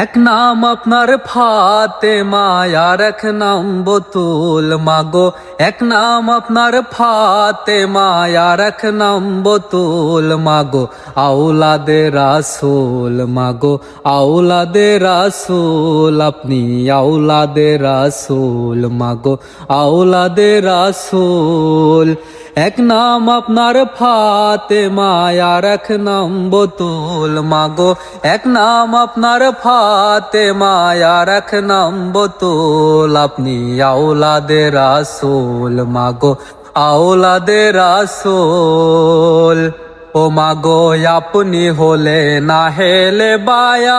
এক নাম আপনার ফাতেমা আর এক নাম বতুল মাগো, এক নাম আপনার ফাতেমা আর এক নাম বতুল মাগো, আওলাদে রাসূল মাগো, আওলাদে রাসূল আপনি আওলাদে রাসূল মাগো, আওলাদে রাসূল। এক নাম আপনার ফাতেমা আর এক নাম বতুল মাগো, এক নাম আপনার ফাতেমা আর এক নাম বতুল আপনি আওলাদে রাসূল মাগো, আওলাদে রাসূল। ও মাগো আপনি হলে না হেলে বায়াত,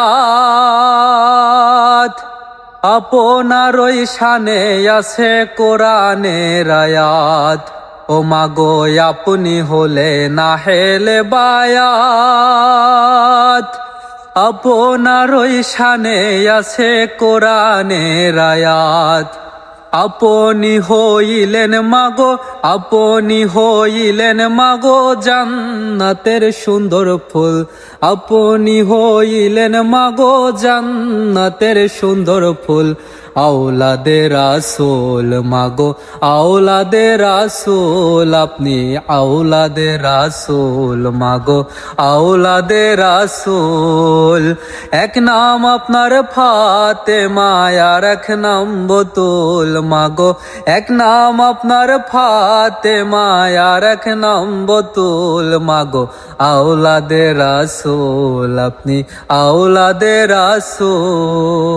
আপনারই শানে আছে কোরআনের আয়াত। ও মাগো আপনি হলে না হেলে বায়াত, আপনারই শানে আছে কোরআনের আয়াত। আপনি হইলেন মাগো, আপনি হইলেন মাগো জান্নাতের সুন্দর ফুল, আপনি হইলেন মাগো জান্নাতের সুন্দর ফুল। আওলাদে রাসূল মাগো, আওলাদে রাসূল আপনি আওলাদে রাসূল মাগো, আওলাদে রাসূল। এক নাম আপনার ফাতেমা আর এক নাম বতুল মাগো, এক নাম আপনার ফাতেমা আর এক নাম বতুল মাগো, আওলাদে রাসূল আপনি আওলাদে রাসূল।